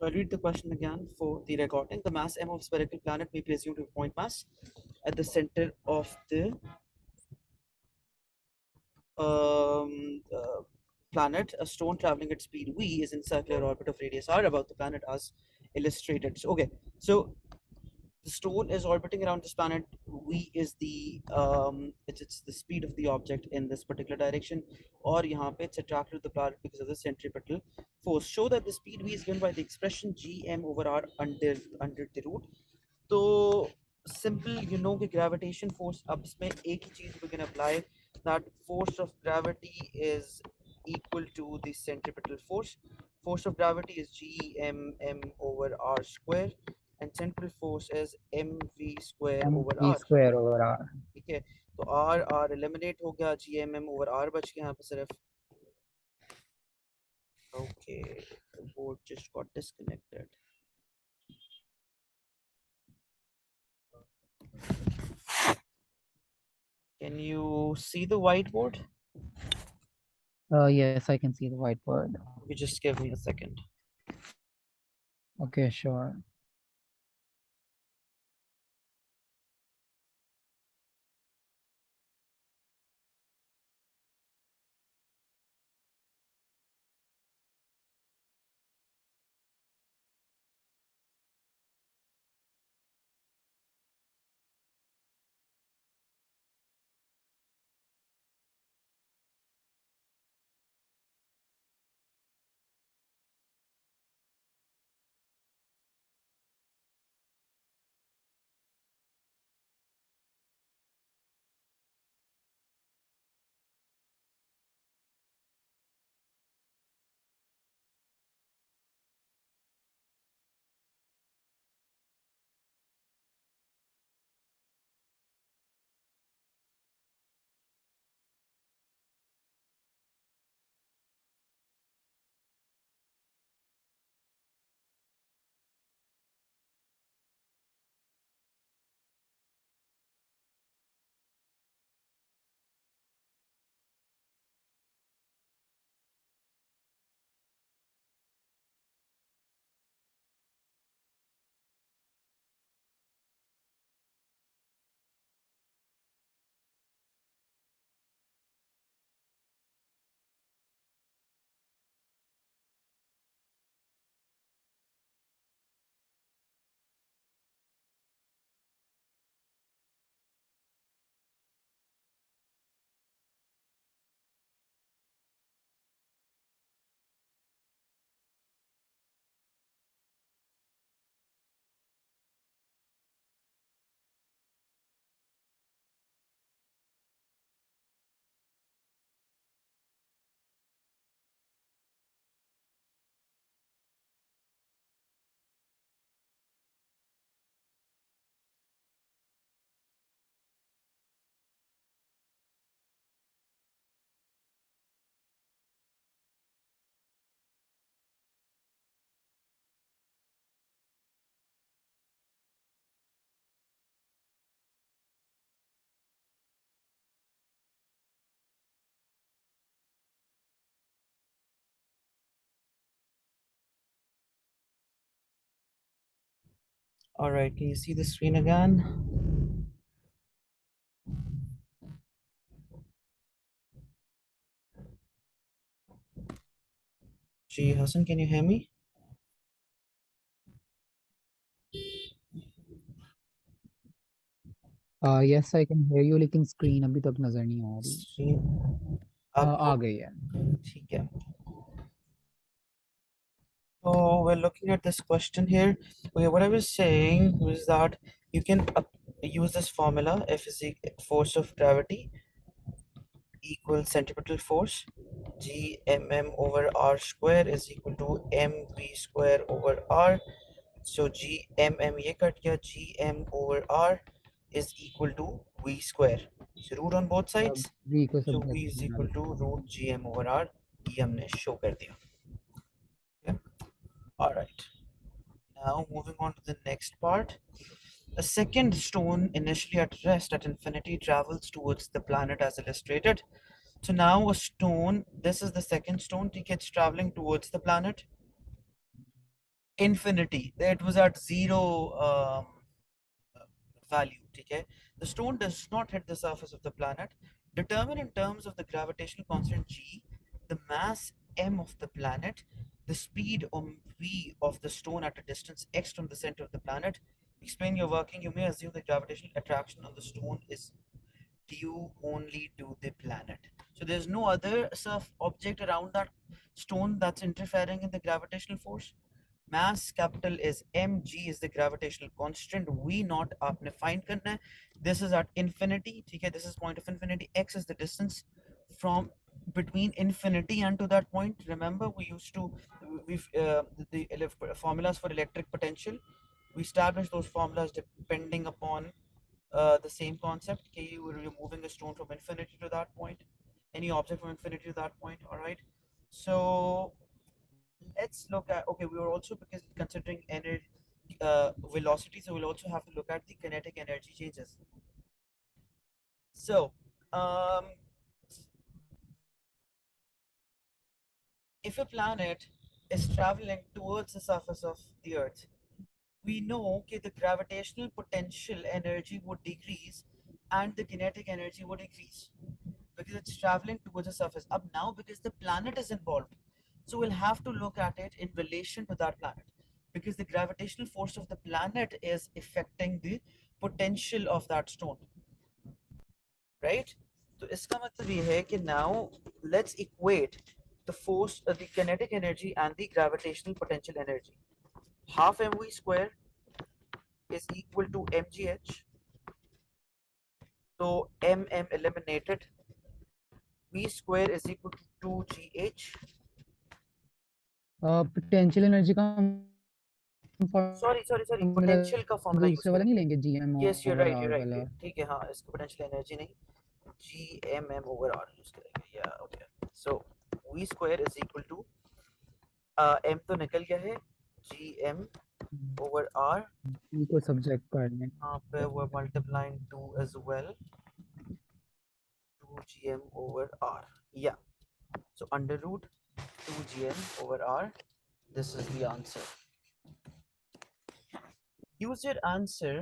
I'll read the question again for the recording. The mass m of spherical planet may be assumed to be point mass at the center of the planet. A stone traveling at speed v is in circular orbit of radius r about the planet as illustrated. So, okay, so the stone is orbiting around this planet. V is the it's the speed of the object in this particular direction, or यहाँ पे it's attracted to the planet because of the centripetal force. Show that the speed v is given by the expression gm over r under the root. तो simple you know कि gravitation force अब इसमें एक ही चीज we can apply that force of gravity is equal to the centripetal force. Force of gravity is gmm over r square and central force is mv square over mv r. square over r. ठीक है तो r eliminate हो गया gmm over r बच गया यहाँ पे सिर्फ. Okay, the board just got disconnected. Can you see the whiteboard? Yes, I can see the whiteboard. You just give me a second. Okay, sure. All right, can you see the screen again? Gee, Hassan, can you hear me? Yes, I can hear you, लेकिन screen अभी तक नजर नहीं आ रही. Screen. आप आ लोग गई है. ठीक है. So we're looking at this question here. Okay, what I was saying was that you can use this formula. F is the force of gravity equals centripetal force. G mm over r square is equal to mv square over r. So g mm ये cut गया. G m over r is equal to v square. So root on both sides. v को So सब v is equal to root gm over r. ये हमने show कर दिया. Okay. All right. Now moving on to the next part. A second stone initially at rest at infinity travels towards the planet as illustrated. So now a stone, this is the second stone, it's traveling towards the planet. infinity. It was at zero value. Okay, the stone does not hit the surface of the planet. Determine in terms of the gravitational constant g, the mass m of the planet, the speed v of the stone at a distance x from the center of the planet. Explain your working. You may assume the gravitational attraction on the stone is due only to the planet. So there's no other surf object around that stone that's interfering in the gravitational force. Mass capital is mg is the gravitational constant. V not आपने find करना है. This is at infinity. ठीक है, this is point of infinity. X is the distance from between infinity and to that point. Remember, we used to we've the formulas for electric potential. We established those formulas depending upon the same concept. Okay, you're moving a stone from infinity to that point, any object from infinity to that point. All right. So let's look at, okay, we were also, because considering energy velocity, so we'll also have to look at the kinetic energy changes. So um, if a planet is traveling towards the surface of the earth, we know okay, the gravitational potential energy would decrease and the kinetic energy would increase because it's traveling towards the surface. Up now, because the planet is involved, so we'll have to look at it in relation to that planet because the gravitational force of the planet is affecting the potential of that stone, right? So इसका मतलब ये है कि now let's equate the force, the kinetic energy and the gravitational potential energy. Half mv square is equal to mgh. So mm eliminated. V square is equal to 2gh. Potential energy का sorry, formula potential का दूसरे formula वाला use नहीं करेंगे. लेंगे GM yes, over you are right, you वाला. Right. ठीक है, हाँ, इसको पोटेंशियल एनर्जी नहीं, G M M over R use करेंगे. या okay, so V square is equal to M तो निकल गया है, जी एम ओवर आर. को सब्जेक्ट करने. यहाँ पे वो multiplying two as well, 2gm over r. Yeah, so under root 2gm over r, this is the answer. Use your answer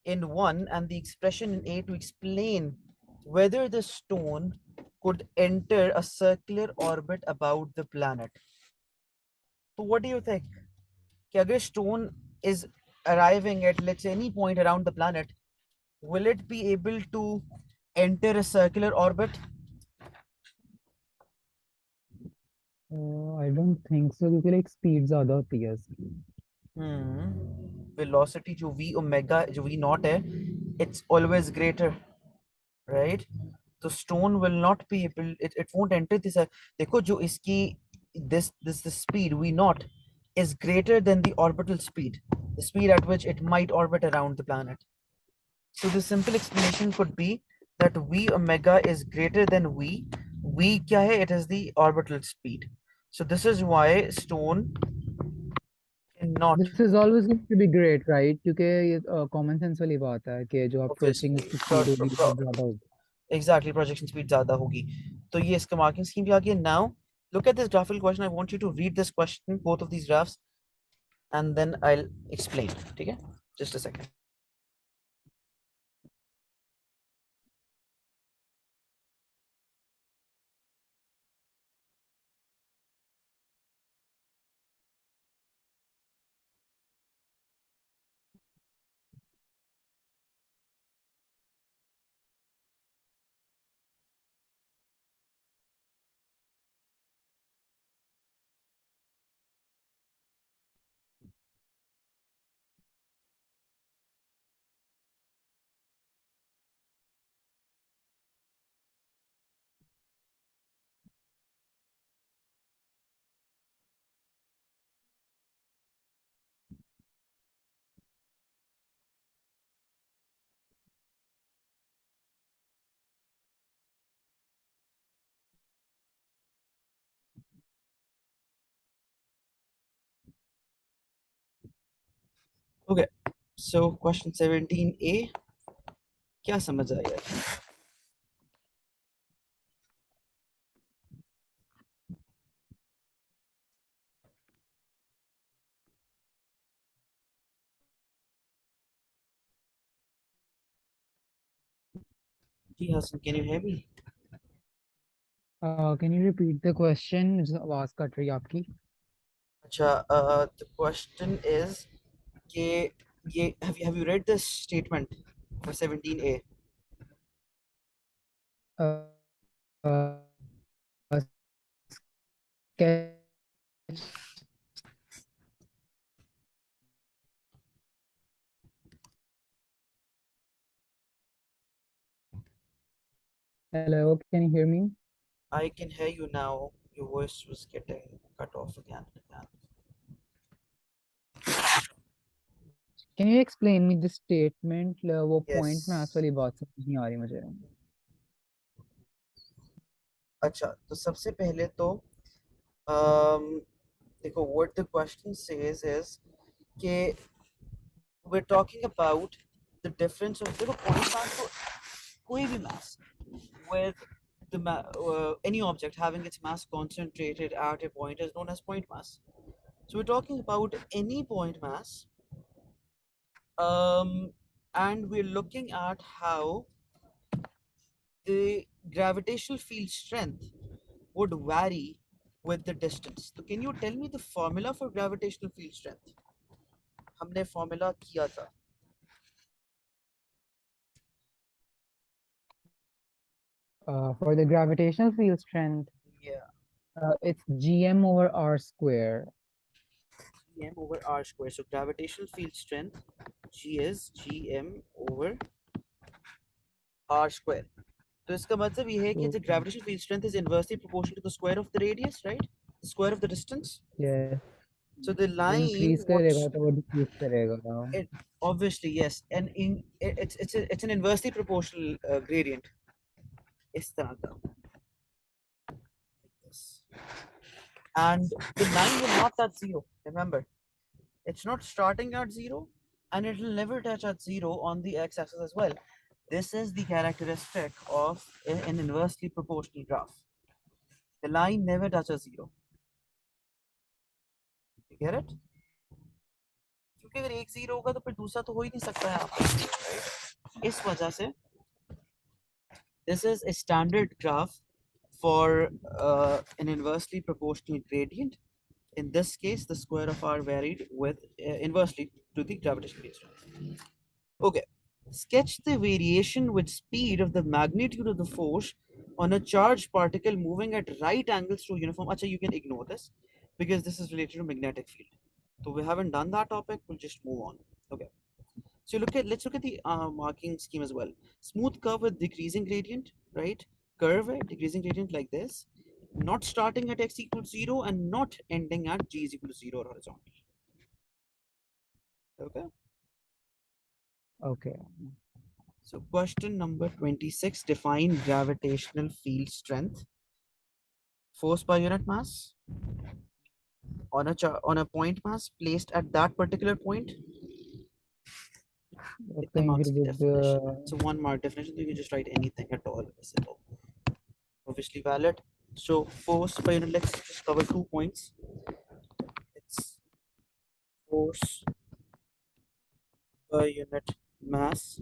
in 1 and the expression in A to explain whether the stone could enter a circular orbit about the planet. So what do you think? कि अगर stone is arriving at, let's say, any point around the planet, will it be able to enter a circular orbit? I don't think so क्योंकि like speed ज्यादा होती है इसकी. Velocity जो v omega जो v naught है, it's always greater, right? तो stone will not be able, it won't enter this. देखो जो इसकी this speed v naught is greater than the orbital speed, the speed at which it might orbit around the planet. So the simple explanation could be that v omega is greater than v क्या है, it is the orbital speed. So this is why stone cannot, this is always going to be great right क्योंकि ये common sense वाली बात है कि जो approaching obviously, इसकी स्पीड होगी वो ज्यादा होगी. exactly, projection speed ज़्यादा होगी. तो ये इसका marking scheme भी आ गया. Now look at this graphical question. I want you to read this question, both of these graphs, and then I'll explain. ठीक है? Just a second. Okay. So question 17A, क्या समझ आया? जी Hasan, can you hear me? Can you repeat the question? आवाज cut रही है आपकी. अच्छा, the question is कि ये have you read this statement for 17A? Uh, sketch. Hello, can you hear me? I can hear you now. Your voice was getting cut off again and again. Can you explain me the statement? वो point mass Yes. वाली बात समझ नहीं आ रही मुझे. अच्छा, तो सबसे पहले तो um, देखो, what the question says is कि we're talking about the difference of देखो point mass तो कोई भी mass with any object having its mass concentrated at a point is known as point mass. So we're talking about any point mass, and we're looking at how the gravitational field strength would vary with the distance. So can you tell me the formula for gravitational field strength? हमने formula किया था. For the gravitational field strength, Yeah, it's gm over r square. m over r square. So gravitational field strength, G is gm over r square. तो इसका मतलब ये है कि So the gravitational field strength is inversely proportional to the square of the radius, right? The square of the distance. yes, So the वो line, increase what's करेगा तो वो decrease करेगा. it? Obviously, yes, and it's an inversely proportional gradient. इस तरह का, like this. And the line will not touch zero. Remember, it's not starting at zero, and it will never touch at zero on the x-axis as well. This is the characteristic of an inversely proportional graph. The line never touches zero. You get it? क्योंकि अगर एक zero होगा तो फिर दूसरा तो हो ही नहीं सकता है आपका, right? इस वजह से this is a standard graph for an inversely proportional gradient. In this case, the square of r varied with inversely to the gravitational field strength. Okay, sketch the variation with speed of the magnitude of the force on a charged particle moving at right angles to uniform. Acha, you can ignore this because this is related to magnetic field. So we haven't done that topic. We'll just move on. Okay. So let's look at the marking scheme as well. Smooth curve with decreasing gradient, right? Curve decreasing gradient like this, not starting at x equals 0 and not ending at g is equal to 0 or horizontal. Okay. Okay. So question number 26, define gravitational field strength. Force per unit mass on a point mass placed at that particular point. कितने कहीं marks फिर की with definition है? It's a 1 mark definition, so you can just write anything at all. Obviously valid. So force per unit, let's just cover 2 points. It's force per unit mass.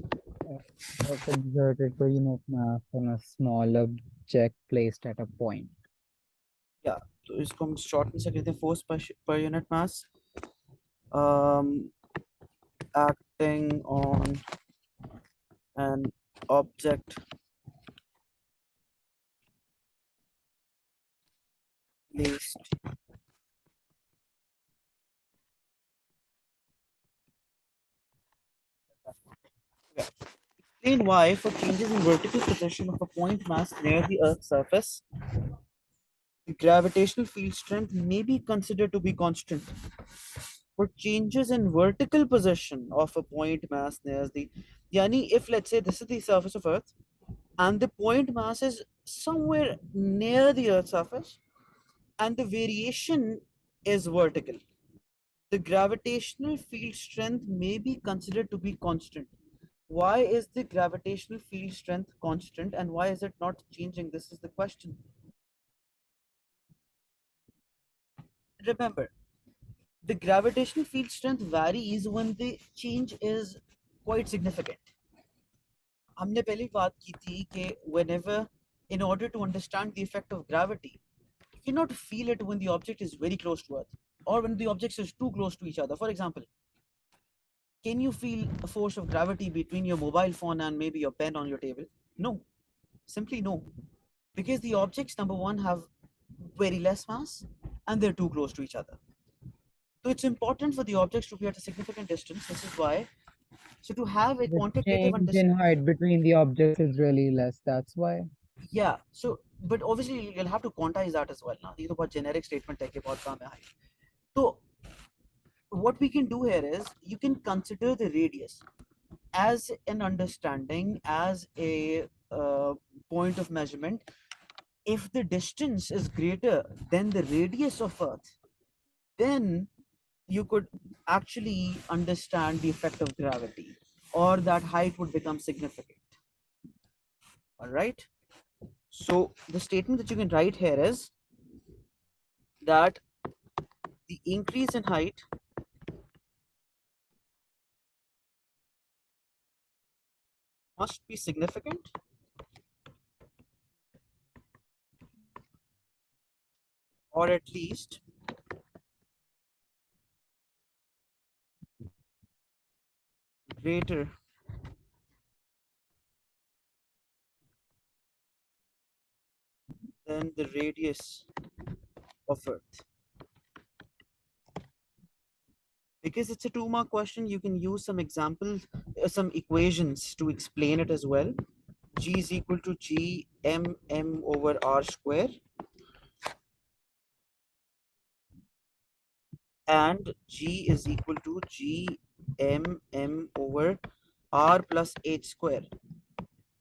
that's exerted per unit mass on a small object placed at a point. Yeah, तो इसको हम shorten से कहते हैं force per unit mass um, acting on an object placed. Yeah. Explain why for changes in vertical position of a point mass near the Earth's surface, the gravitational field strength may be considered to be constant. For changes in vertical position of a point mass near the, yani if let's say this is the surface of Earth and the point mass is somewhere near the Earth's surface and the variation is vertical, the gravitational field strength may be considered to be constant. Why is the gravitational field strength constant and why is it not changing? This is the question. Remember, the gravitational field strength varies when the change is quite significant. हमने पहले बात की थी कि whenever, in order to understand the effect of gravity, you cannot feel it when the object is very close to Earth or when the objects is too close to each other. For example, can you feel a force of gravity between your mobile phone and maybe your pen on your table? No, simply no, because the objects, number one, have very less mass and they're too close to each other. So it's important for the objects to be at a significant distance. This is why. So to have a The quantitative change in understanding, height between the objects is really less. That's why. yeah. So, but obviously you'll have to quantize that as well. Now, ये तो बहुत generic statement है कि बहुत कम है height. So what we can do here is you can consider the radius as an understanding, as a point of measurement. If the distance is greater than the radius of Earth, then you could actually understand the effect of gravity, or that height would become significant. All right. So the statement that you can write here is that the increase in height must be significant, or at least greater than the radius of Earth. Because it's a 2-mark question, you can use some examples, some equations to explain it as well. G is equal to G M over R square, and G is equal to G M over R plus H square.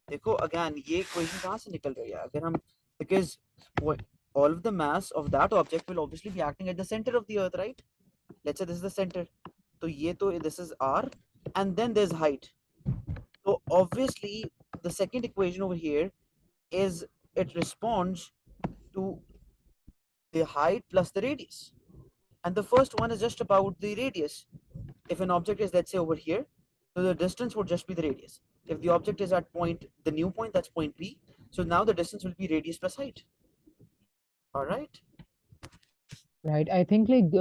देखो again ये equation कहाँ से निकल रही है अगर हम, because all of the mass of that object will obviously be acting at the center of the Earth, right? Let's say this is the center. So ये तो this is R, and then there's height. So obviously the second equation over here is, it responds to the height plus the radius, and the first one is just about the radius. If an object is, let's say, over here, so the distance would just be the radius. If the object is at point, the new point, that's point P, so now the distance will be radius plus height. All right. Right. I think like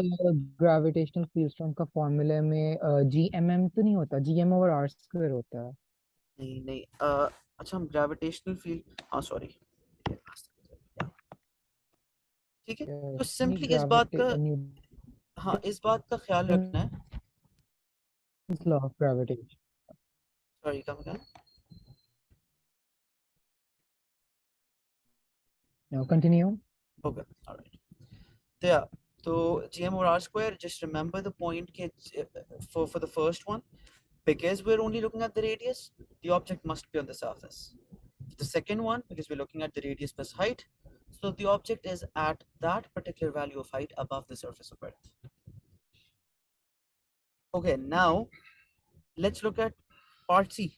gravitational field strength का formula में GMM तो नहीं होता. GM over R square होता है. नहीं नहीं अच्छा हम ग्रेविटेशनल फील्ड, हाँ सॉरी, ठीक है, Yeah, तो नहीं सिंपली इस बात gravity का, Newton's हाँ इस बात का ख्याल रखना है. law of gravitation. Sorry come again. Now continue. Okay, all right. So yeah, so GM over R square, just remember the point for the first one, because we're only looking at the radius, the object must be on the surface. The second one, because we're looking at the radius plus height, so the object is at that particular value of height above the surface of Earth. Okay, now let's look at part C.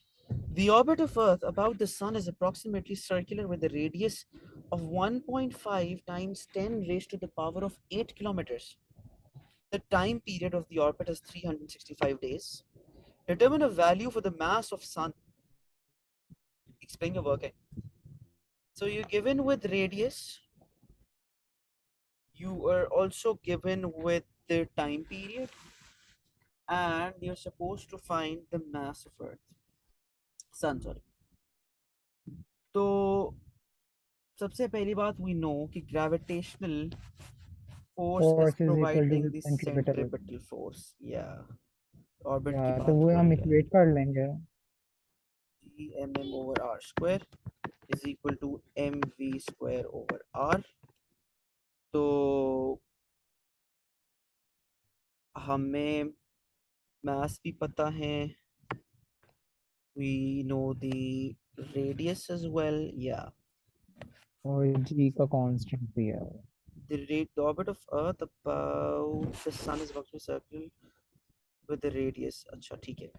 The orbit of Earth about the Sun is approximately circular with a radius of 1.5 times 10 raised to the power of 8 kilometers. The time period of the orbit is 365 days. Determine a value for the mass of Sun. Explain your working. So you're given with radius. You are also given with the time period, and you're supposed to find the mass of Earth. Sun, sorry. तो सबसे पहली बात, we know कि gravitational force is Force is equal to providing the the centripetal. centripetal force. Yeah, orbit की Yeah, तो बात वो हो हम रही है. equate कर लेंगे. Gmm over R square is equal to mv square over R. तो हमें mass भी पता है, we know the radius as well. Yeah, और G का constant भी है. the orbit of Earth about the sun is about to circle with the radius. अच्छा ठीक है,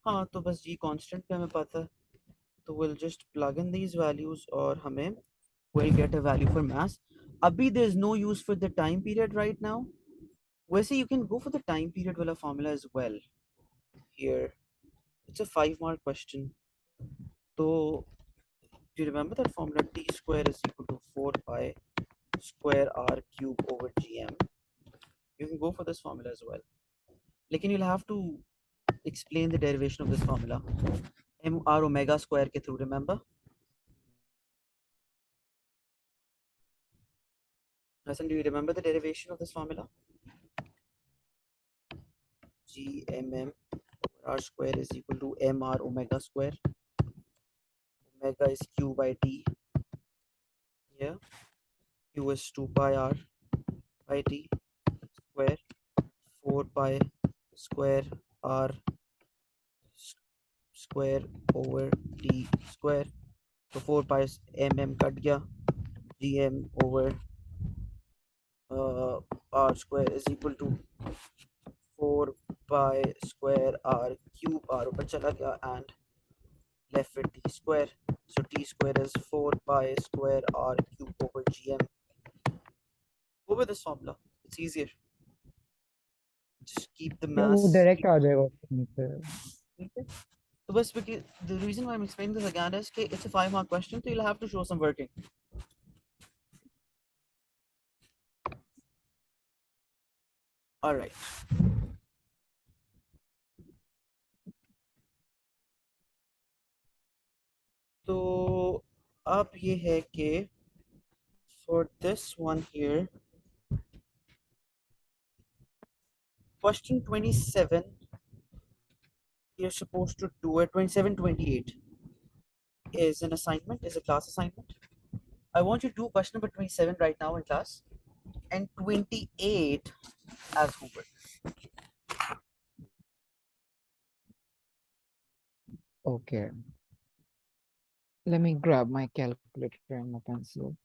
हाँ तो बस G constant पे हमें पता है, तो we'll just plug in these values और हमें we'll get a value for mass. अभी there's no use for the time period right now. वैसे you can go for the time period वाला formula as well here. It's a 5-mark question. So do you remember that formula? T square is equal to 4 pi square r cube over gm. You can go for this formula as well. Like, you'll have to explain the derivation of this formula. M r omega square ke through, remember? Hassan, do you remember the derivation of this formula? Gmm r square is equal to mr omega square. Omega is q by t. Yeah. Q is 2 pi r by t square. 4 pi square r square over t square. So 4 pi cut gaya. Gm over r square is equal to 4 pi square r cube r ऊपर चला गया and left with t square. So t square is 4 pi square r cube over gm. Go with this formula. It's easier. Just keep the या वो mass. Direct आ जाएगा उसमें से। Okay. So bas, because the reason why I'm explaining this again is that it's a 5-mark question, so you'll have to show some working. All right. So अब ये है कि for this one here, question 27, you're supposed to do it. 27, 28 is an assignment, is a class assignment. I want you to do question number 27 right now in class, and 28 as homework. Okay, let me grab my calculator and my pencil.